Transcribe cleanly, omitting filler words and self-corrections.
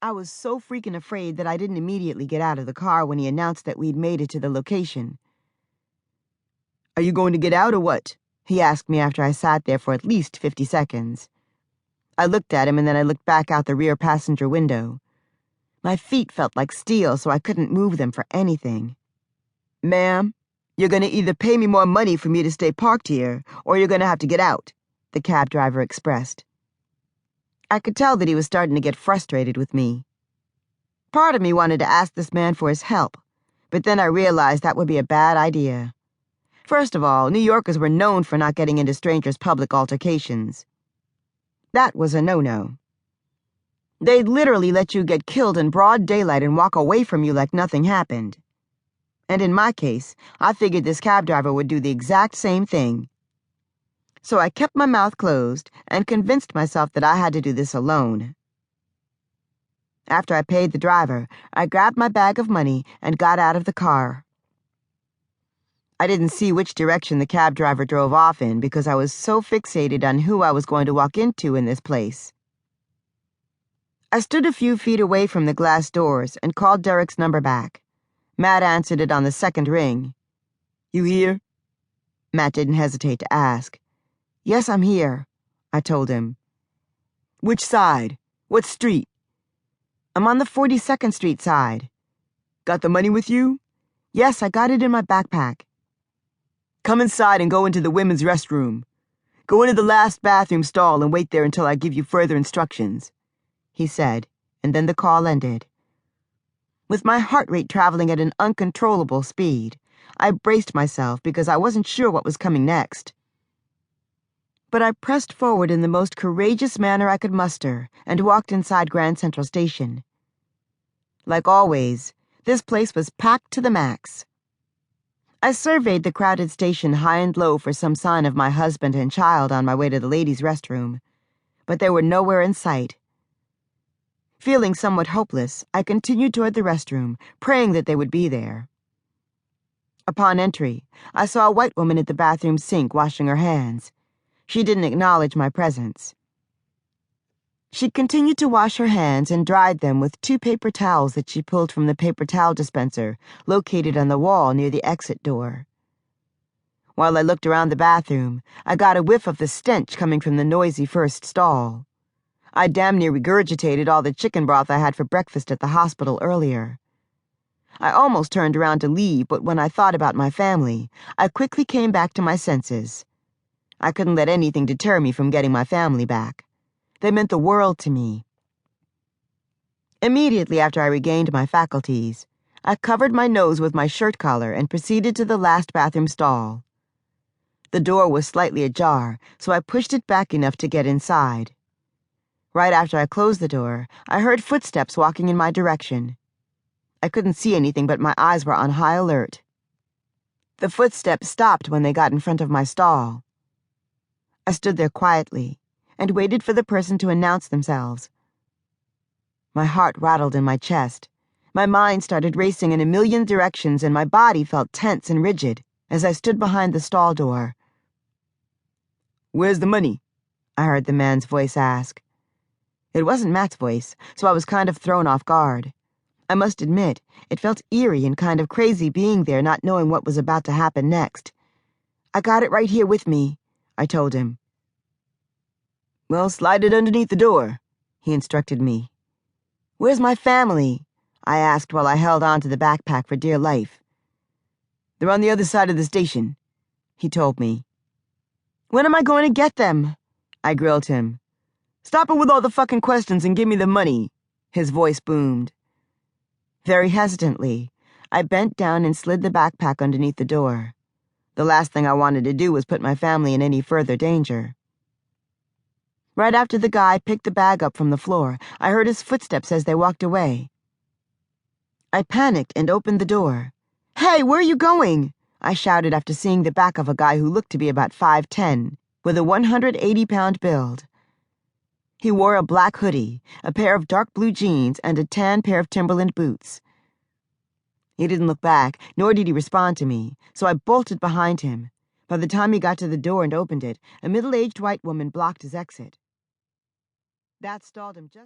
I was so freaking afraid that I didn't immediately get out of the car when he announced that we'd made it to the location. "Are you going to get out or what?" he asked me after I sat there for at least 50 seconds. I looked at him and then I looked back out the rear passenger window. My feet felt like steel, so I couldn't move them for anything. "Ma'am, you're going to either pay me more money for me to stay parked here, or you're going to have to get out," the cab driver expressed. I could tell that he was starting to get frustrated with me. Part of me wanted to ask this man for his help, but then I realized that would be a bad idea. First of all, New Yorkers were known for not getting into strangers' public altercations. That was a no-no. They'd literally let you get killed in broad daylight and walk away from you like nothing happened. And in my case, I figured this cab driver would do the exact same thing. So I kept my mouth closed and convinced myself that I had to do this alone. After I paid the driver, I grabbed my bag of money and got out of the car. I didn't see which direction the cab driver drove off in because I was so fixated on who I was going to walk into in this place. I stood a few feet away from the glass doors and called Derek's number back. Matt answered it on the second ring. "You here?" Matt didn't hesitate to ask. "Yes, I'm here," I told him. "Which side? What street?" "I'm on the 42nd Street side." "Got the money with you?" "Yes, I got it in my backpack." "Come inside and go into the women's restroom. Go into the last bathroom stall and wait there until I give you further instructions," he said, and then the call ended. With my heart rate traveling at an uncontrollable speed, I braced myself because I wasn't sure what was coming next. But I pressed forward in the most courageous manner I could muster and walked inside Grand Central Station. Like always, this place was packed to the max. I surveyed the crowded station high and low for some sign of my husband and child on my way to the ladies' restroom, but they were nowhere in sight. Feeling somewhat hopeless, I continued toward the restroom, praying that they would be there. Upon entry, I saw a white woman at the bathroom sink washing her hands. She didn't acknowledge my presence. She continued to wash her hands and dried them with 2 paper towels that she pulled from the paper towel dispenser located on the wall near the exit door. While I looked around the bathroom, I got a whiff of the stench coming from the noisy first stall. I damn near regurgitated all the chicken broth I had for breakfast at the hospital earlier. I almost turned around to leave, but when I thought about my family, I quickly came back to my senses. I couldn't let anything deter me from getting my family back. They meant the world to me. Immediately after I regained my faculties, I covered my nose with my shirt collar and proceeded to the last bathroom stall. The door was slightly ajar, so I pushed it back enough to get inside. Right after I closed the door, I heard footsteps walking in my direction. I couldn't see anything, but my eyes were on high alert. The footsteps stopped when they got in front of my stall. I stood there quietly and waited for the person to announce themselves. My heart rattled in my chest. My mind started racing in a million directions and my body felt tense and rigid as I stood behind the stall door. "Where's the money?" I heard the man's voice ask. It wasn't Matt's voice, so I was kind of thrown off guard. I must admit, it felt eerie and kind of crazy being there not knowing what was about to happen next. "I got it right here with me," I told him. "Well, slide it underneath the door," he instructed me. "Where's my family?" I asked while I held on to the backpack for dear life. "They're on the other side of the station," he told me. "When am I going to get them?" I grilled him. "Stop it with all the fucking questions and give me the money," his voice boomed. Very hesitantly, I bent down and slid the backpack underneath the door. The last thing I wanted to do was put my family in any further danger. Right after the guy picked the bag up from the floor, I heard his footsteps as they walked away. I panicked and opened the door. "Hey, where are you going?" I shouted after seeing the back of a guy who looked to be about 5'10", with a 180-pound build. He wore a black hoodie, a pair of dark blue jeans, and a tan pair of Timberland boots. He didn't look back, nor did he respond to me, so I bolted behind him. By the time he got to the door and opened it, a middle-aged white woman blocked his exit. That stalled him just